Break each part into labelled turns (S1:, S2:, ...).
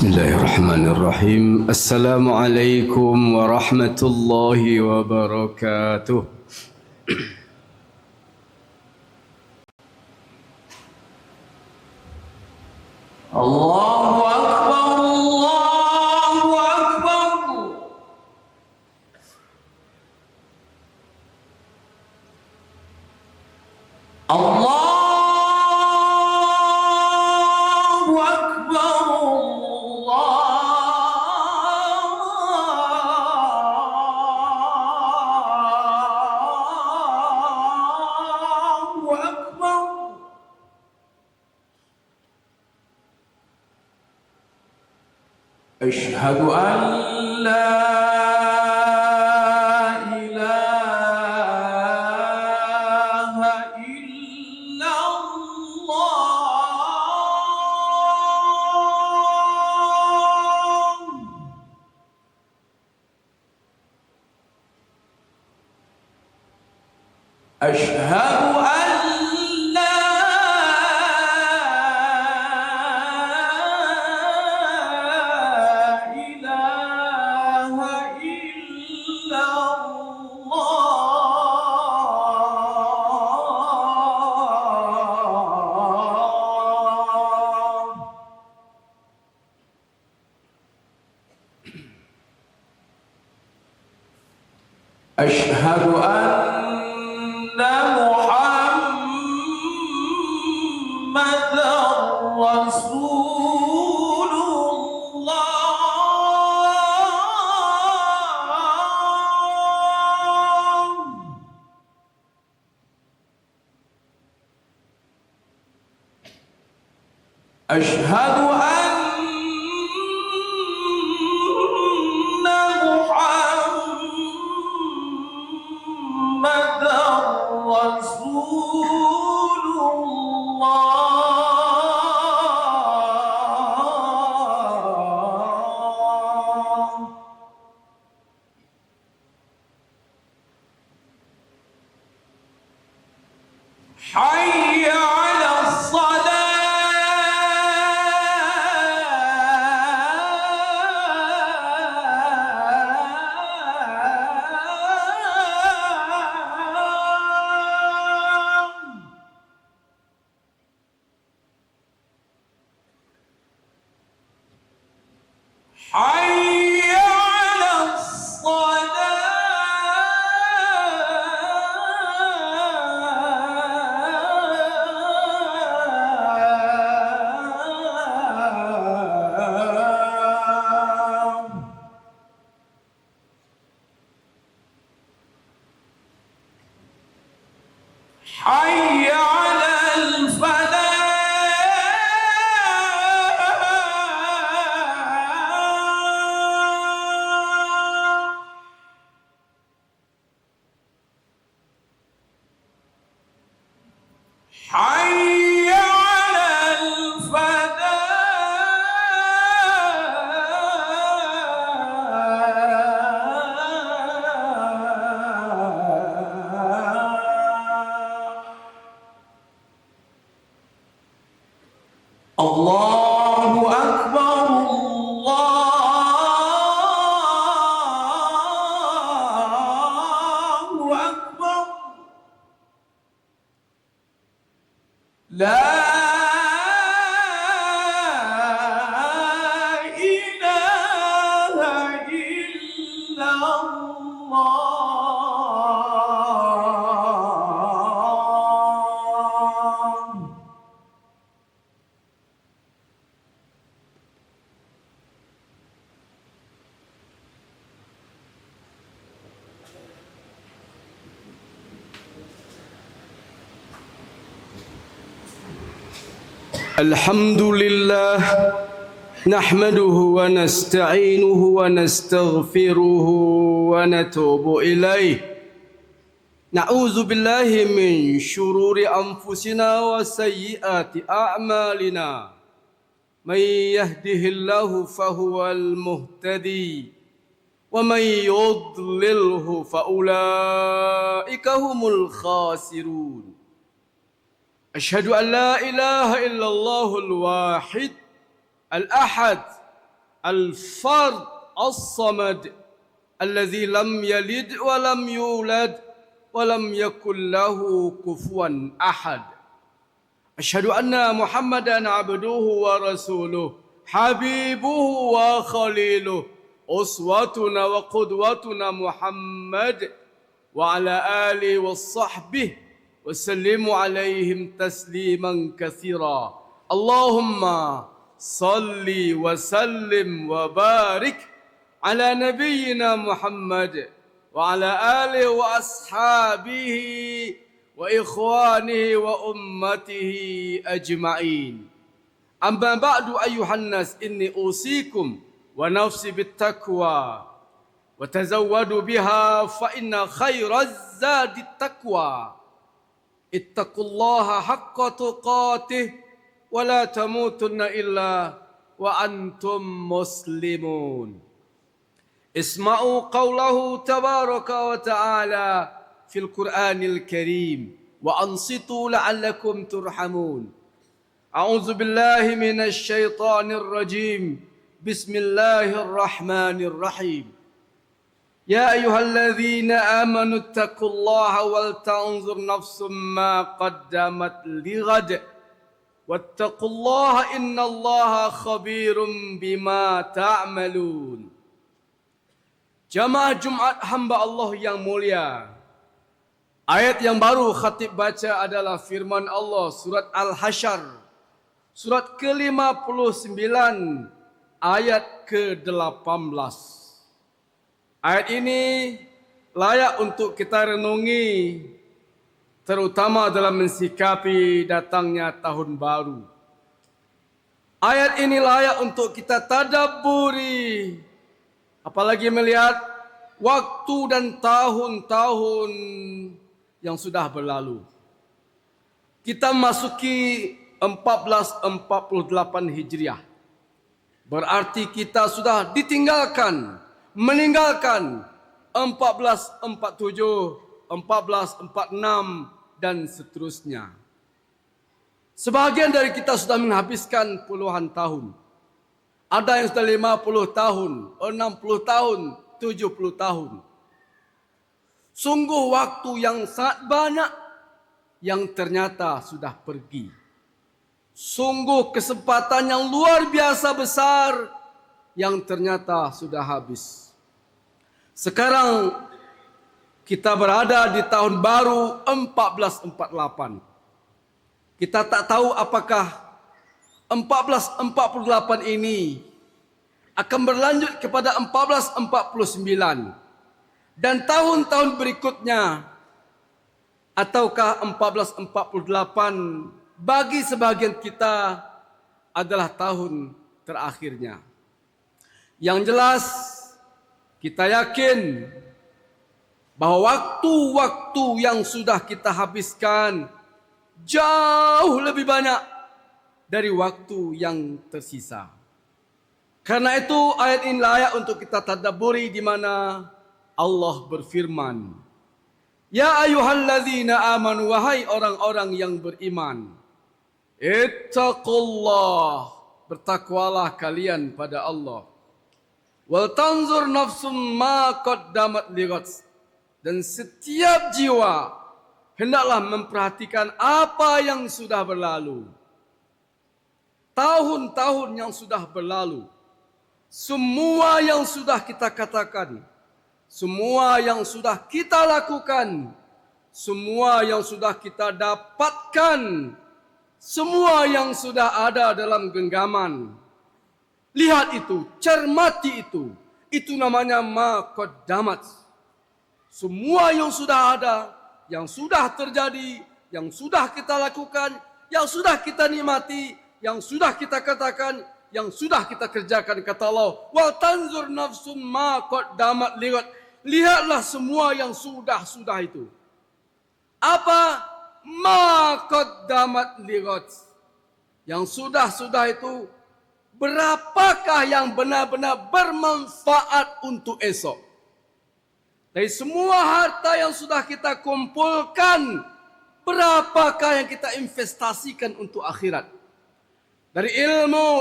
S1: Bismillahirrahmanirrahim. Assalamualaikum warahmatullahi wabarakatuh. Allahu Akbar, Allahu Akbar. Allah أشهد أن لا إله إلا الله أشهد أشهد أن محمدًا رسول الله أشهد حي على حي على حي على حي على الله أكبر الله أكبر لا إله إلا الله الحمد لله نحمده ونستعينه ونستغفره ونتوب إليه نعوذ بالله من شرور أنفسنا وسيئات أعمالنا من يهده الله فهو المهتدي ومن يضلله فأولئك هم الخاسرون أشهد أن لا إله إلا الله الواحد الأحد الفرد الصمد الذي لم يلد ولم يولد ولم يكن له كفوا أحد. أشهد أن محمدا عبده ورسوله حبيبه وخليله أسوتنا وقدوتنا محمد وعلى آله وصحبه وسلموا عليهم تسليما كثيرا. اللهم صل وسلم وبارك على نبينا محمد وعلى آله وأصحابه وإخوانه وأمته أجمعين. أما بعد أيها الناس إني أوصيكم ونفسي بالتقوى وتزودوا بها فإن خير الزاد التقوى. اتقوا الله حق تقاته ولا تموتن إلا وأنتم مسلمون. اسمعوا قوله تبارك وتعالى في القرآن الكريم وأنصتوا لعلكم ترحمون. أعوذ بالله من الشيطان الرجيم. بسم الله الرحمن الرحيم. يا أيها الذين آمنوا اتقوا الله ولتنظر نفس ما قدمت لغد واتقوا الله إن الله خبير بما تعملون. Jamaah Jumat hamba Allah yang mulia. Ayat yang baru khatib baca adalah firman Allah surat Al-Hasyr, surat ke-59 ayat ke-18. Ayat ini layak untuk kita renungi, terutama dalam mensikapi datangnya tahun baru. Ayat ini layak untuk kita tadabburi, apalagi melihat waktu dan tahun-tahun yang sudah berlalu. Kita memasuki 1448 Hijriah. Berarti kita sudah meninggalkan 1447, 1446 dan seterusnya. Sebahagian dari kita sudah menghabiskan puluhan tahun. Ada yang sudah 50 tahun, 60 tahun, 70 tahun. Sungguh waktu yang sangat banyak yang ternyata sudah pergi. Sungguh kesempatan yang luar biasa besar yang ternyata sudah habis. Sekarang kita berada di tahun baru 1448. Kita tak tahu apakah 1448 ini akan berlanjut kepada 1449 dan tahun-tahun berikutnya, ataukah 1448 bagi sebagian kita adalah tahun terakhirnya. Yang jelas kita yakin bahwa waktu-waktu yang sudah kita habiskan jauh lebih banyak dari waktu yang tersisa. Karena itu ayat ini layak untuk kita tadabburi, di mana Allah berfirman, Ya ayyuhalladzina amanu, wahai orang-orang yang beriman, ittaqullah, bertakwalah kalian pada Allah. Wal tanzur nafsum ma qaddamat lighad, dan setiap jiwa hendaklah memperhatikan apa yang sudah berlalu. Tahun-tahun yang sudah berlalu, semua yang sudah kita katakan, semua yang sudah kita lakukan, semua yang sudah kita dapatkan, semua yang sudah ada dalam genggaman. Lihat itu, cermati itu. Itu namanya ma qaddamat. Semua yang sudah ada, yang sudah terjadi, yang sudah kita lakukan, yang sudah kita nikmati, yang sudah kita katakan, yang sudah kita kerjakan. Kata Allah, wa tanzur nafsum ma qaddamat lighad. Lihatlah semua yang sudah itu. Apa? Ma qaddamat lighad. Yang sudah itu, berapakah yang benar-benar bermanfaat untuk esok? Dari semua harta yang sudah kita kumpulkan, berapakah yang kita investasikan untuk akhirat? Dari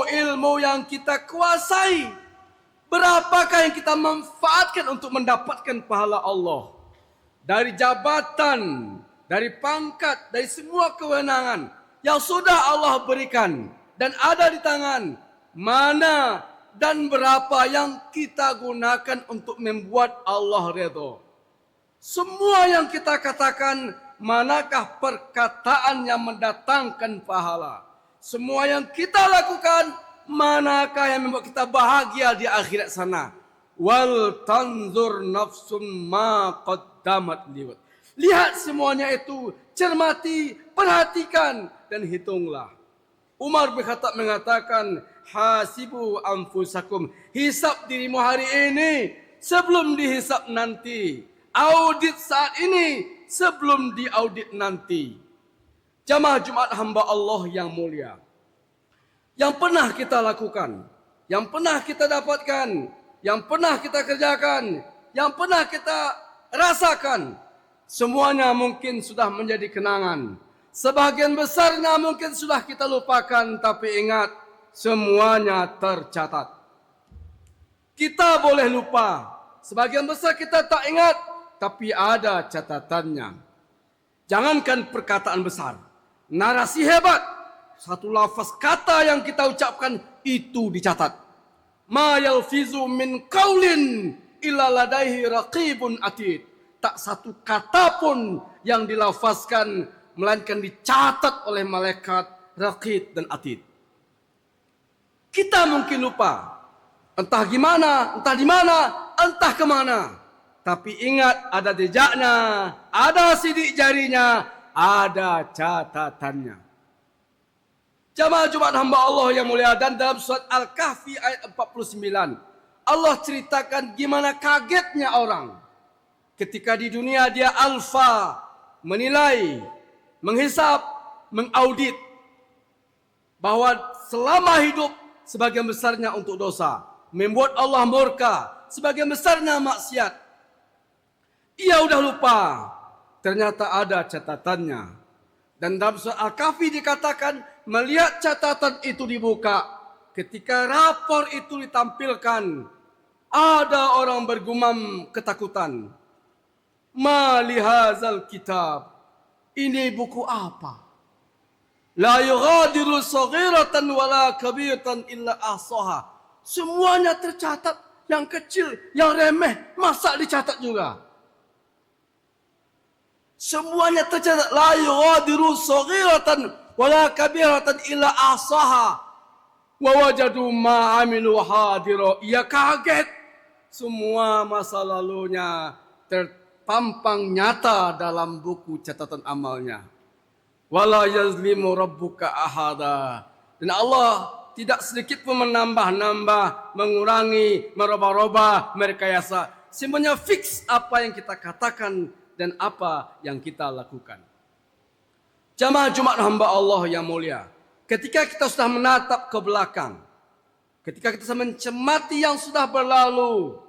S1: ilmu yang kita kuasai, Berapakah yang kita manfaatkan untuk mendapatkan pahala Allah? Dari jabatan, dari pangkat, dari semua kewenangan yang sudah Allah berikan dan ada di tangan, mana dan berapa yang kita gunakan untuk membuat Allah redha? Semua yang kita katakan, manakah perkataan yang mendatangkan pahala? Semua yang kita lakukan, manakah yang membuat kita bahagia di akhirat sana? Wal tanzur nafsum ma qaddamat liwat. Lihat semuanya itu, cermati, perhatikan dan hitunglah. Umar bin Khattab mengatakan, hasibu anfusakum, hisab dirimu hari ini sebelum dihisab nanti. Audit saat ini sebelum diaudit nanti. Jamaah Jumat hamba Allah yang mulia, yang pernah kita lakukan, yang pernah kita dapatkan, yang pernah kita kerjakan, yang pernah kita rasakan, semuanya mungkin sudah menjadi kenangan. Sebagian besarnya mungkin sudah kita lupakan, tapi ingat, semuanya tercatat. Kita boleh lupa, sebagian besar kita tak ingat, tapi ada catatannya. Jangankan perkataan besar, narasi hebat, satu lafaz kata yang kita ucapkan itu dicatat. Ma yalfizu min qaulin illa ladaihi raqibun atid. Tak satu kata pun yang dilafazkan melainkan dicatat oleh malaikat raqib dan atid. Kita mungkin lupa, entah gimana, entah di mana, entah kemana. Tapi ingat, ada jejaknya, ada sidik jarinya, ada catatannya. Jamaah Jumat hamba Allah yang mulia, dan dalam surat Al-Kahfi ayat 49, Allah ceritakan gimana kagetnya orang ketika di dunia dia alfa, menilai, menghisap, mengaudit, bahwa selama hidup sebagian besarnya untuk dosa, membuat Allah murka, sebagian besarnya maksiat. Ia udah lupa, ternyata ada catatannya. Dan dalam surat Al-Kahfi dikatakan, melihat catatan itu dibuka, ketika rapor itu ditampilkan, ada orang bergumam ketakutan. Ma lihazal kitab, ini buku apa? La yughadiru saghiratan wala kabiratan illa ahsaha. Semuanya tercatat, yang kecil, yang remeh, masa dicatat juga? Semuanya tercatat. La yughadiru saghiratan wala kabiratan illa ahsaha wa wajadu ma amilu hadira. Ia kaget, semua masa lalunya terpampang nyata dalam buku catatan amalnya. Wala yazlimu rabbuka ahada. Dan Allah tidak sedikit pun menambah-nambah, mengurangi, merubah-rubah, merekayasa. Semuanya fix apa yang kita katakan dan apa yang kita lakukan. Jamaah Jumat hamba Allah yang mulia, ketika kita sudah menatap ke belakang, ketika kita mencermati yang sudah berlalu,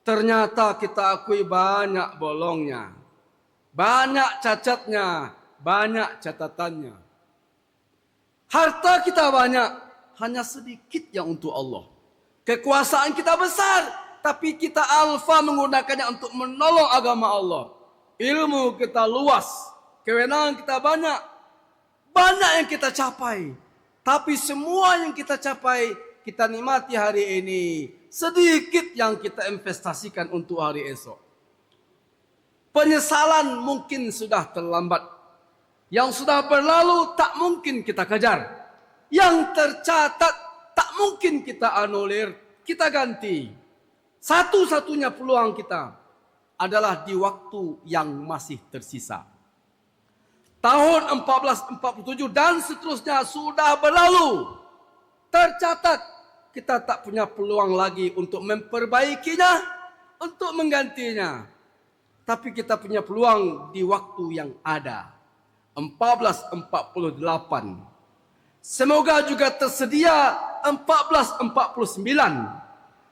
S1: ternyata kita akui banyak bolongnya, banyak cacatnya, banyak catatannya. Harta kita banyak, hanya sedikit yang untuk Allah. Kekuasaan kita besar, tapi kita alfa menggunakannya untuk menolong agama Allah. Ilmu kita luas, kewenangan kita banyak, banyak yang kita capai. Tapi semua yang kita capai, kita nikmati hari ini, sedikit yang kita investasikan untuk hari esok. Penyesalan mungkin sudah terlambat. Yang sudah berlalu tak mungkin kita kejar. Yang tercatat tak mungkin kita anulir, kita ganti. Satu-satunya peluang kita adalah di waktu yang masih tersisa. Tahun 1447 dan seterusnya sudah berlalu. Tercatat, kita tak punya peluang lagi untuk memperbaikinya, untuk menggantinya. Tapi kita punya peluang di waktu yang ada. 1448. Semoga juga tersedia 1449.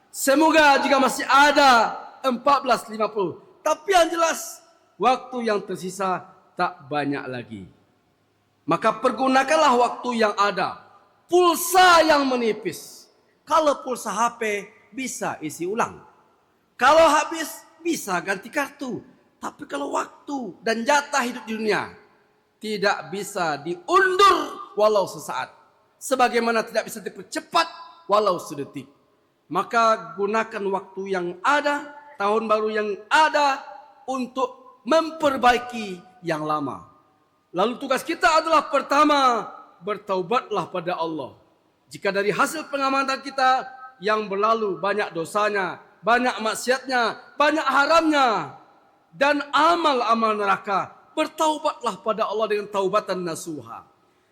S1: Semoga juga masih ada 1450. Tapi yang jelas, waktu yang tersisa tak banyak lagi. Maka pergunakanlah waktu yang ada. Pulsa yang menipis. Kalau pulsa HP bisa isi ulang. Kalau habis, bisa ganti kartu. Tapi kalau waktu dan jatah hidup di dunia, tidak bisa diundur walau sesaat. Sebagaimana tidak bisa dipercepat walau sedetik. Maka gunakan waktu yang ada, tahun baru yang ada, untuk memperbaiki yang lama. Lalu tugas kita adalah pertama, bertaubatlah pada Allah. Jika dari hasil pengamatan kita yang berlalu banyak dosanya, banyak maksiatnya, banyak haramnya, dan amal-amal neraka, bertaubatlah pada Allah dengan taubatan nasuha.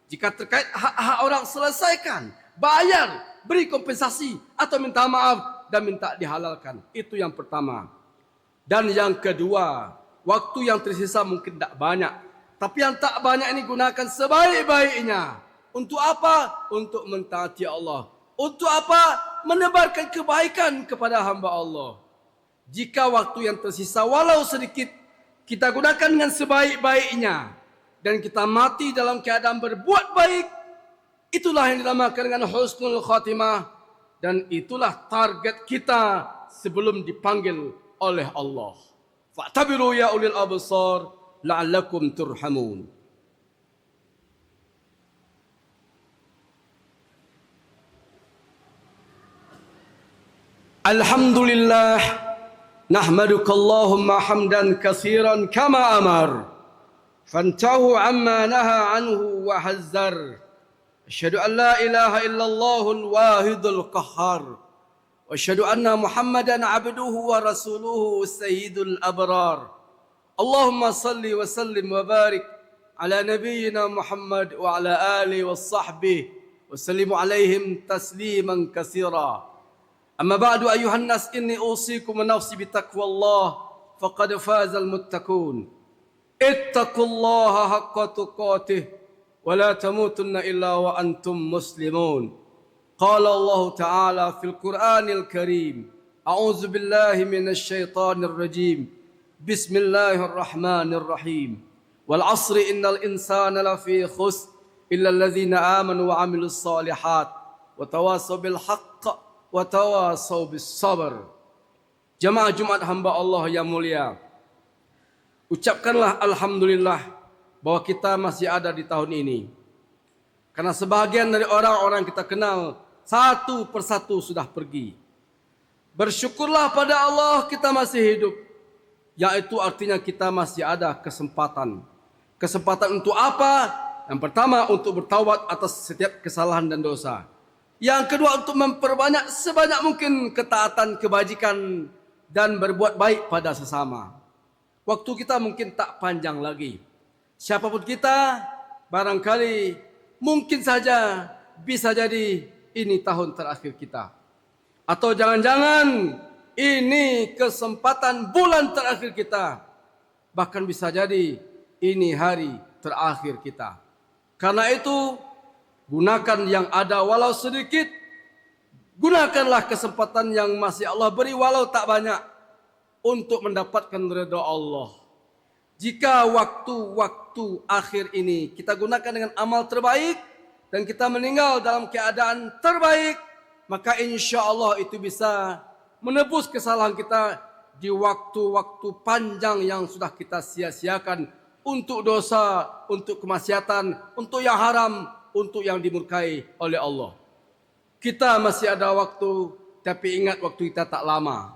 S1: Jika terkait hak-hak orang, selesaikan, bayar, beri kompensasi, atau minta maaf dan minta dihalalkan. Itu yang pertama. Dan yang kedua, waktu yang tersisa mungkin tak banyak, tapi yang tak banyak ini gunakan sebaik-baiknya. Untuk apa? Untuk mentaati Allah. Untuk apa? Menebarkan kebaikan kepada hamba Allah. Jika waktu yang tersisa walau sedikit kita gunakan dengan sebaik-baiknya dan kita mati dalam keadaan berbuat baik, itulah yang dinamakan dengan husnul khatimah, dan itulah target kita sebelum dipanggil oleh Allah. Fa'tabiru ya ulil absar la'allakum turhamun. Alhamdulillah, nahmaduka Allahumma hamdan katsiran kama amar, fantahu amma naha anhu wa hazzar. Asyhadu an la ilaha illallahul wahidul qahhar, wa asyhadu anna Muhammadan abduhu wa rasuluhu sayyidul abrar. Allahumma salli wa sallim wa barik ala nabiyyina Muhammad wa ala alihi wa sahbihi wa sallimu alaihim tasliman katsira. أما بعد أيها الناس إني أوصيكم ونفسي بتقوى الله فقد فاز المتقون اتقوا الله حق تقاته ولا تموتن إلا وأنتم مسلمون. قال الله تعالى في القرآن الكريم أعوذ بالله من الشيطان الرجيم بسم الله الرحمن الرحيم والعصر إن الإنسان لفي خسر إلا الذين آمنوا وعملوا الصالحات وتواصوا بالحق watawasau bis sabar. Jamaah Jumat hamba Allah yang mulia, ucapkanlah alhamdulillah bahwa kita masih ada di tahun ini. Karena sebahagian dari orang-orang kita kenal satu persatu sudah pergi. Bersyukurlah pada Allah kita masih hidup, yaitu artinya kita masih ada kesempatan. Kesempatan untuk apa? Yang pertama, untuk bertaubat atas setiap kesalahan dan dosa. Yang kedua, untuk memperbanyak sebanyak mungkin ketaatan, kebajikan, dan berbuat baik pada sesama. Waktu kita mungkin tak panjang lagi. Siapapun kita, barangkali mungkin saja bisa jadi ini tahun terakhir kita. Atau jangan-jangan ini kesempatan bulan terakhir kita. Bahkan bisa jadi ini hari terakhir kita. Karena itu, gunakan yang ada walau sedikit. Gunakanlah kesempatan yang masih Allah beri walau tak banyak untuk mendapatkan ridha Allah. Jika waktu-waktu akhir ini kita gunakan dengan amal terbaik dan kita meninggal dalam keadaan terbaik, maka insya Allah itu bisa menebus kesalahan kita di waktu-waktu panjang yang sudah kita sia-siakan untuk dosa, untuk kemaksiatan, untuk yang haram, untuk yang dimurkai oleh Allah. Kita masih ada waktu, tapi ingat waktu kita tak lama.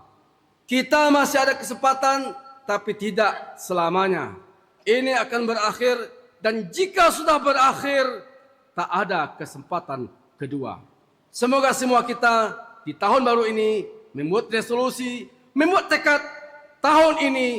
S1: Kita masih ada kesempatan, tapi tidak selamanya. Ini akan berakhir, dan jika sudah berakhir, tak ada kesempatan kedua. Semoga semua kita di tahun baru ini membuat resolusi, membuat tekad tahun ini,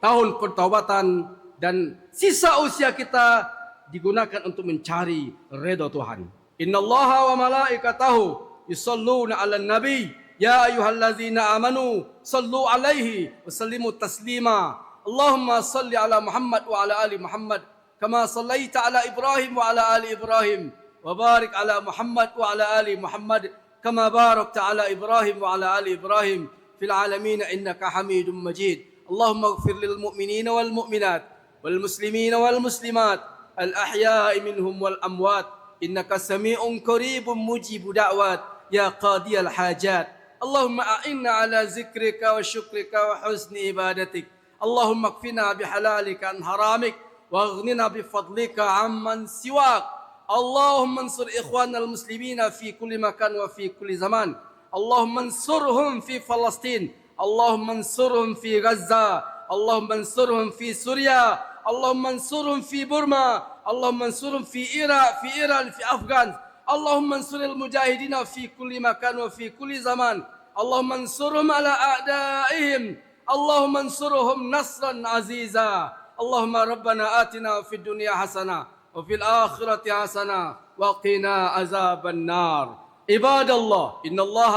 S1: tahun pertaubatan, dan sisa usia kita digunakan untuk mencari redha Tuhan. Innallaha wa malaikatahu yusalluna 'alan nabi ya ayyuhallazina amanu sallu 'alaihi wa sallimu taslima. Allahumma salli 'ala Muhammad wa 'ala ali Muhammad kama sallaita 'ala Ibrahim wa 'ala ali Ibrahim wa barik 'ala Muhammad wa 'ala ali Muhammad kama barakta 'ala Ibrahim wa 'ala ali Ibrahim fil 'alamin innaka Hamidum Majid. Allahumma ighfir lil mu'minina wal mu'minat wal muslimina wal muslimat الأحياء منهم والأموات إنك سميع قريب مجيب دعوات يا قاضي الحاجات اللهم أعنا على ذكرك وشكرك وحسن عبادتك. اللهم اكفنا بحلالك عن حرامك واغننا بفضلك عمن سواك. اللهم انصر إخواننا المسلمين في كل مكان وفي كل زمان. اللهم انصرهم في فلسطين. اللهم انصرهم في غزة. اللهم انصرهم في سوريا. اللهم انصرهم في بورما. اللهم انصرهم في إيران في أفغان. اللهم انصر المجاهدين في كل مكان وفي كل زمان. اللهم انصرهم على أعدائهم. اللهم انصرهم نصرا عزيزا. اللهم ربنا آتنا في الدنيا حسنة وفي الآخرة حسنة وقنا عذاب النار. عباد الله، إن الله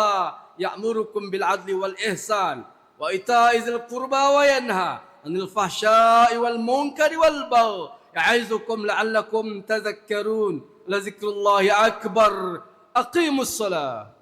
S1: يأمركم بالعدل والإحسان وإيتاء ذي القربى وينهى عن الفحشاء والمنكر والبغي يعظكم لعلكم تذكرون. لذكر الله أكبر. أقيموا الصلاة.